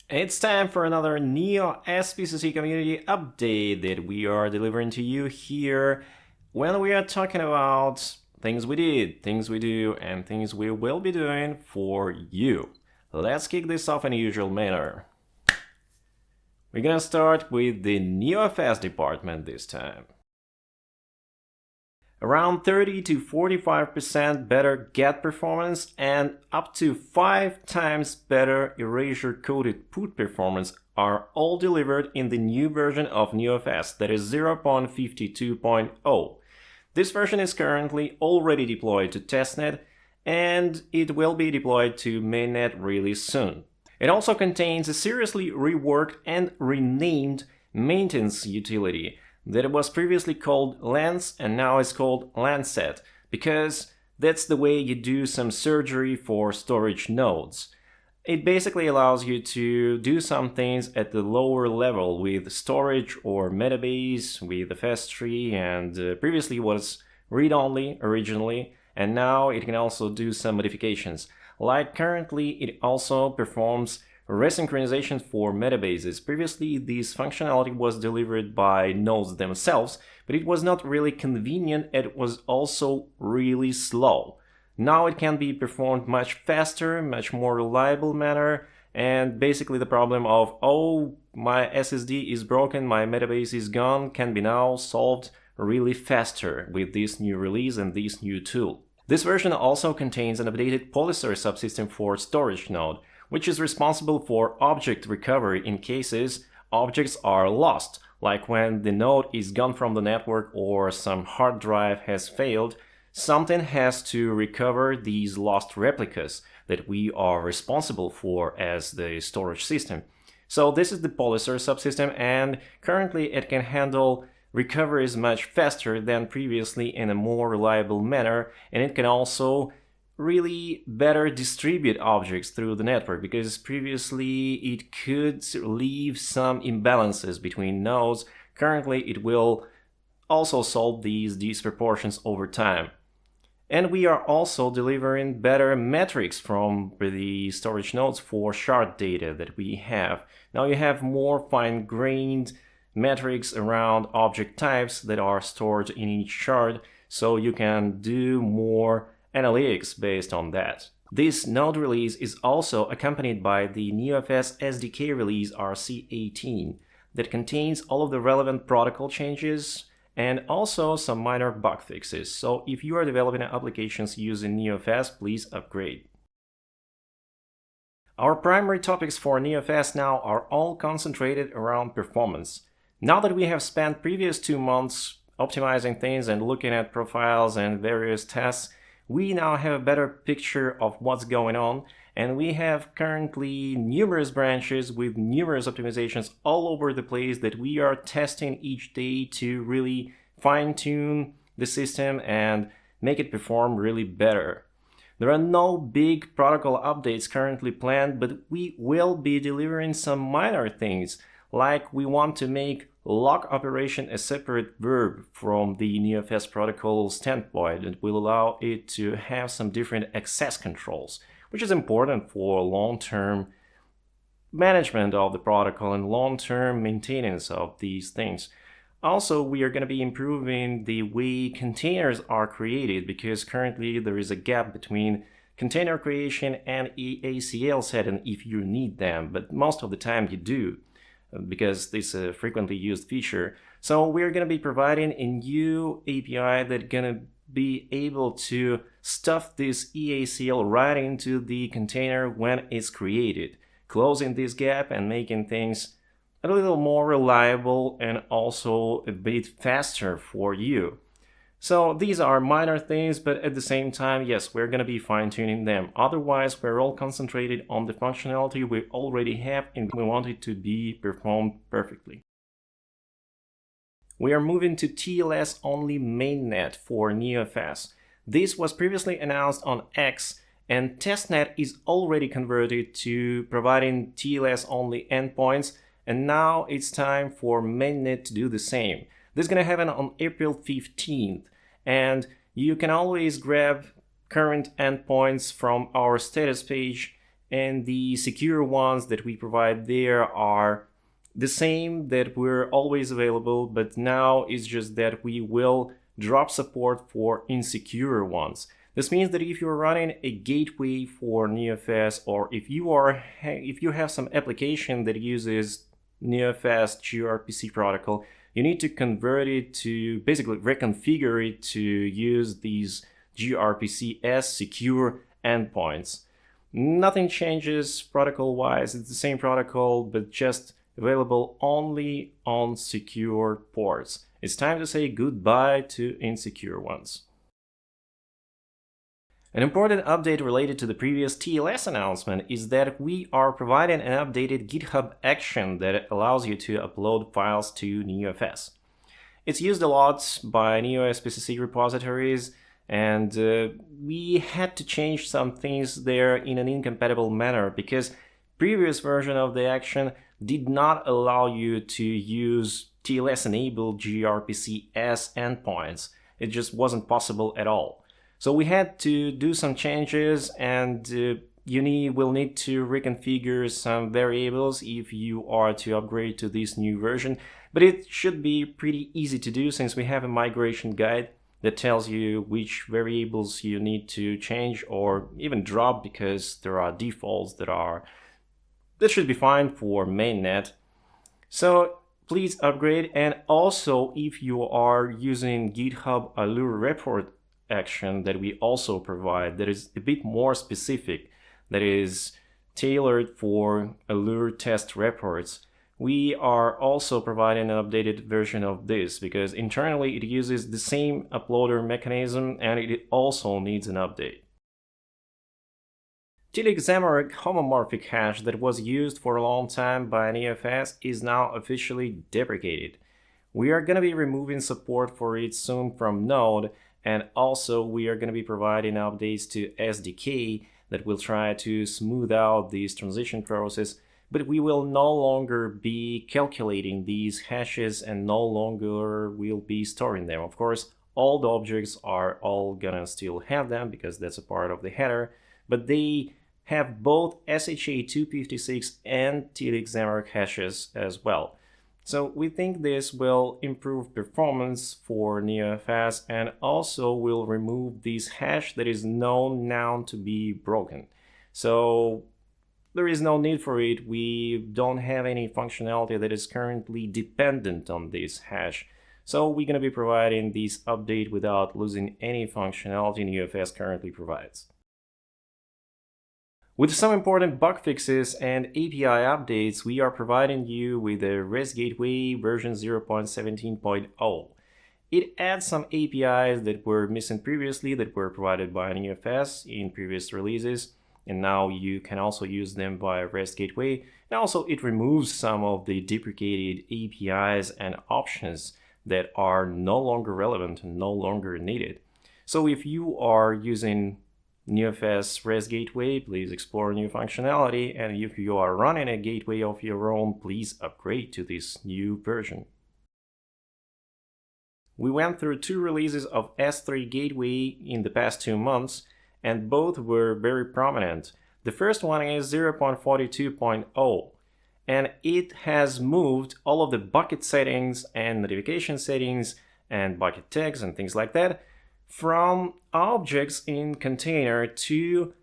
It's time for another NeoSPCC community update that we are delivering to you here when we are talking about things we did, things we do, and things we will be doing for you. Let's kick this off in the usual manner. We're gonna start with the NeoFS department this time. Around 30 to 45% better get performance and up to 5 times better erasure-coded put performance are all delivered in the new version of NeoFS, that is 0.52.0. This version is currently already deployed to testnet, and it will be deployed to mainnet really soon. It also contains a seriously reworked and renamed maintenance utility that was previously called Lens and now is called Lancet, because that's the way you do some surgery for storage nodes. It basically allows you to do some things at the lower level with storage or metabase, with the fast tree, and previously was read-only originally, and now it can also do some modifications. Like currently, it also performs resynchronization for metabases. Previously, this functionality was delivered by nodes themselves, but it was not really convenient and it was also really slow. Now it can be performed much faster, much more reliable manner, and basically the problem of, oh, my SSD is broken, my metabase is gone, can be now solved really faster with this new release and this new tool. This version also contains an updated polycer subsystem for storage node, which is responsible for object recovery in cases objects are lost, like when the node is gone from the network or some hard drive has failed. Something has to recover these lost replicas that we are responsible for as the storage system. So this is the polycer subsystem, and currently it can handle recoveries much faster than previously in a more reliable manner, and it can also really better distribute objects through the network, because previously it could leave some imbalances between nodes. Currently it will also solve these disproportions over time. And we are also delivering better metrics from the storage nodes for shard data that we have. Now you have more fine-grained metrics around object types that are stored in each shard, so you can do more analytics based on that. This node release is also accompanied by the NeoFS SDK release RC18 that contains all of the relevant protocol changes and also some minor bug fixes. So if you are developing applications using NeoFS, please upgrade. Our primary topics for NeoFS now are all concentrated around performance. Now that we have spent previous 2 months optimizing things and looking at profiles and various tests, we now have a better picture of what's going on, and we have currently numerous branches with numerous optimizations all over the place that we are testing each day to really fine-tune the system and make it perform really better. There are no big protocol updates currently planned, but we will be delivering some minor things, like we want to make lock operation a separate verb from the NeoFS protocol standpoint, and will allow it to have some different access controls, which is important for long-term management of the protocol and long-term maintenance of these things. Also, we are going to be improving the way containers are created, because currently there is a gap between container creation and ACL setting if you need them, but most of the time you do, because this is a frequently used feature. So we're going to be providing a new API that's going to be able to stuff this EACL right into the container when it's created, closing this gap and making things a little more reliable and also a bit faster for you. So these are minor things, but at the same time, yes, we're going to be fine-tuning them. Otherwise, we're all concentrated on the functionality we already have and we want it to be performed perfectly. We are moving to TLS-only mainnet for NeoFS. This was previously announced on X, and testnet is already converted to providing TLS-only endpoints, and now it's time for mainnet to do the same. This is going to happen on April 15th, and you can always grab current endpoints from our status page and the secure ones that we provide there are the same that were always available, but now it's just that we will drop support for insecure ones. This means that if you're running a gateway for NeoFS, or if you have some application that uses NeoFS gRPC protocol, you need to convert it to basically reconfigure it to use these gRPC as secure endpoints. Nothing changes protocol-wise, it's the same protocol, but just available only on secure ports. It's time to say goodbye to insecure ones. An important update related to the previous TLS announcement is that we are providing an updated GitHub action that allows you to upload files to NeoFS. It's used a lot by NeoSPCC repositories, and we had to change some things there in an incompatible manner because previous version of the action did not allow you to use TLS-enabled gRPC as endpoints. It just wasn't possible at all. So we had to do some changes, and you will need to reconfigure some variables if you are to upgrade to this new version. But it should be pretty easy to do since we have a migration guide that tells you which variables you need to change or even drop, because there are defaults that should be fine for mainnet. So please upgrade, and also if you are using GitHub Allure report action that we also provide, that is a bit more specific, that is tailored for Allure test reports, we are also providing an updated version of this because internally it uses the same uploader mechanism and it also needs an update. TLS-only homomorphic hash that was used for a long time by NeoFS is now officially deprecated. We are going to be removing support for it soon from Node, and also we are going to be providing updates to SDK that will try to smooth out this transition process, but we will no longer be calculating these hashes and no longer will be storing them. Of course, all the objects are all gonna still have them because that's a part of the header, but they have both SHA-256 and TLS-only hashes as well. So we think this will improve performance for NeoFS and also will remove this hash that is known now to be broken. So there is no need for it. We don't have any functionality that is currently dependent on this hash. So we're going to be providing this update without losing any functionality NeoFS currently provides. With some important bug fixes and API updates, we are providing you with a REST Gateway version 0.17.0. It adds some APIs that were missing previously that were provided by NeoFS in previous releases, and now you can also use them via REST Gateway. And also it removes some of the deprecated APIs and options that are no longer relevant and no longer needed. So if you are using NeoFS REST Gateway, please explore new functionality, and if you are running a gateway of your own, please upgrade to this new version. We went through 2 releases of S3 Gateway in the past 2 months, and both were very prominent. The first one is 0.42.0, and it has moved all of the bucket settings and notification settings and bucket tags and things like that from objects in container to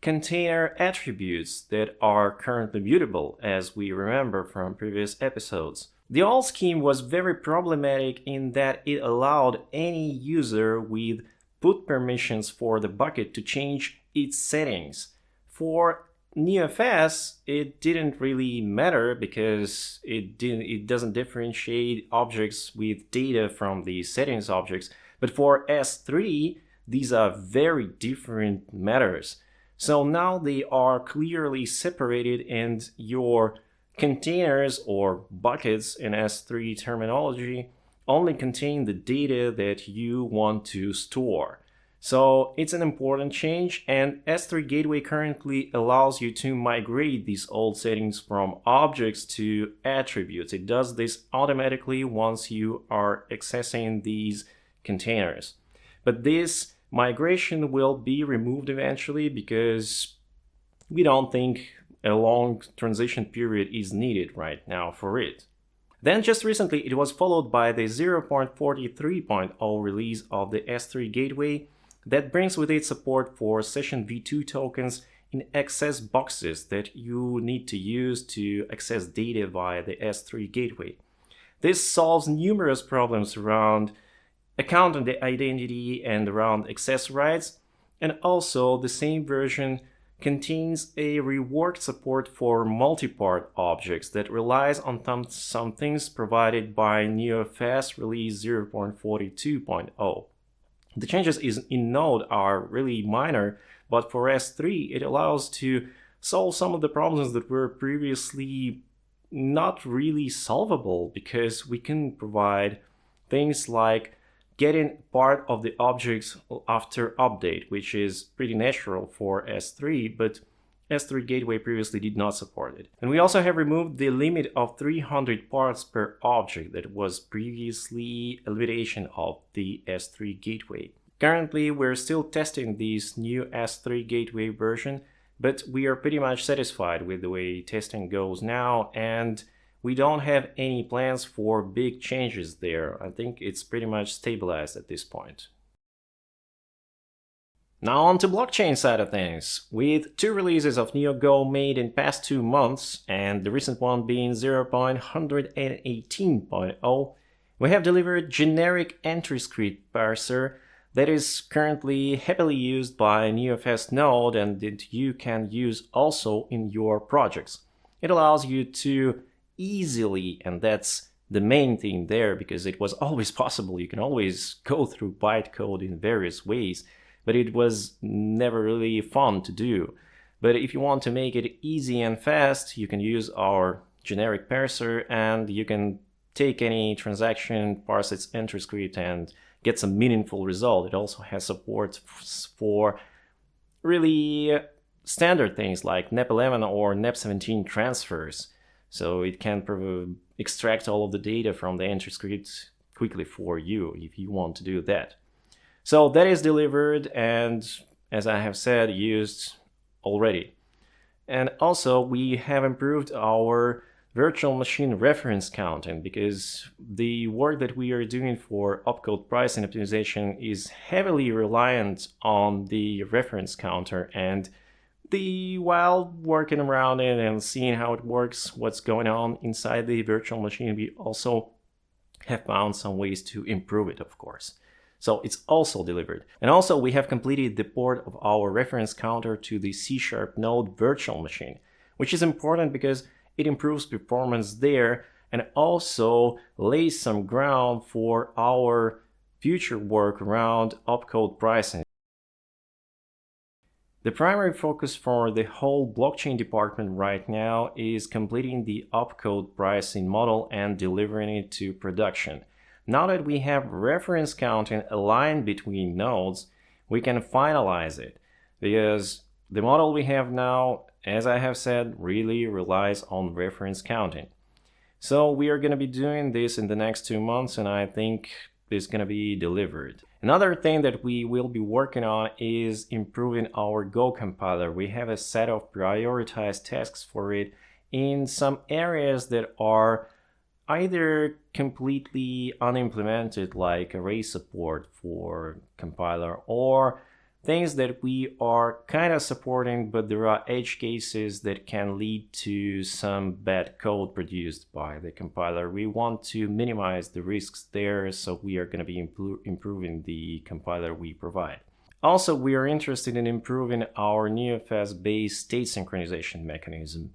container attributes that are currently mutable, as we remember from previous episodes. The old scheme was very problematic in that it allowed any user with put permissions for the bucket to change its settings. For NeoFS, it didn't really matter because it doesn't differentiate objects with data from the settings objects. But for S3, these are very different matters. So now they are clearly separated, and your containers or buckets in S3 terminology only contain the data that you want to store. So it's an important change, and S3 Gateway currently allows you to migrate these old settings from objects to attributes. It does this automatically once you are accessing these containers. But this migration will be removed eventually because we don't think a long transition period is needed right now for it. Then just recently it was followed by the 0.43.0 release of the S3 gateway that brings with it support for session v2 tokens in access boxes that you need to use to access data via the S3 gateway. This solves numerous problems around account identity and around access rights, and also the same version contains a reworked support for multi-part objects that relies on some things provided by NeoFS release 0.42.0. The changes in Node are really minor, but for S3 it allows to solve some of the problems that were previously not really solvable, because we can provide things like getting part of the objects after update, which is pretty natural for S3, but S3 gateway previously did not support it. And we also have removed the limit of 300 parts per object that was previously a limitation of the S3 gateway. Currently, we're still testing this new S3 gateway version, but we are pretty much satisfied with the way testing goes now, and we don't have any plans for big changes there. I think it's pretty much stabilized at this point. Now on to blockchain side of things. With 2 releases of NeoGo made in past 2 months, and the recent one being 0.118.0, we have delivered generic entry script parser that is currently heavily used by NeoFS node and that you can use also in your projects. It allows you to easily, and that's the main thing there, because it was always possible, you can always go through bytecode in various ways, but it was never really fun to do. But if you want to make it easy and fast, you can use our generic parser, and you can take any transaction, parse its entry script, and get some meaningful result. It also has support for really standard things like NEP11 or NEP17 transfers. So it can extract all of the data from the entry script quickly for you if you want to do that. So that is delivered and, as I have said, used already. And also we have improved our virtual machine reference counting, because the work that we are doing for opcode pricing optimization is heavily reliant on the reference counter, and while working around it and seeing how it works, what's going on inside the virtual machine, we also have found some ways to improve it, of course. So it's also delivered. And also we have completed the port of our reference counter to the C# node virtual machine, which is important because it improves performance there and also lays some ground for our future work around opcode pricing. The primary focus for the whole blockchain department right now is completing the opcode pricing model and delivering it to production. Now that we have reference counting aligned between nodes, we can finalize it, because the model we have now, as I have said, really relies on reference counting. So we are going to be doing this in the next 2 months, and I think it's going to be delivered. Another thing that we will be working on is improving our Go compiler. We have a set of prioritized tasks for it in some areas that are either completely unimplemented, like array support for compiler, or things that we are kind of supporting, but there are edge cases that can lead to some bad code produced by the compiler. We want to minimize the risks there, so we are going to be improving the compiler we provide. Also, we are interested in improving our NeoFS-based state synchronization mechanism.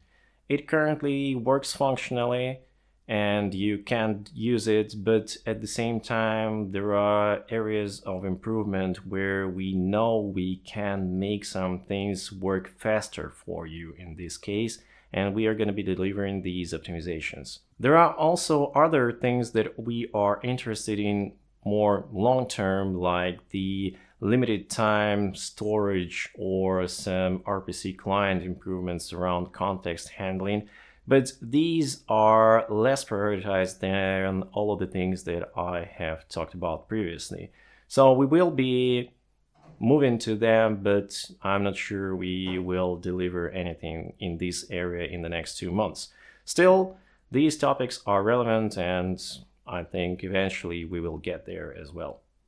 It currently works functionally, and you can use it, but at the same time there are areas of improvement where we know we can make some things work faster for you in this case, and we are going to be delivering these optimizations. There are also other things that we are interested in more long-term, like the limited time storage or some RPC client improvements around context handling. But these are less prioritized than all of the things that I have talked about previously. So we will be move into them, but I'm not sure we will deliver anything in this area in the next 2 months. Still, these topics are relevant, and I think eventually we will get there as well.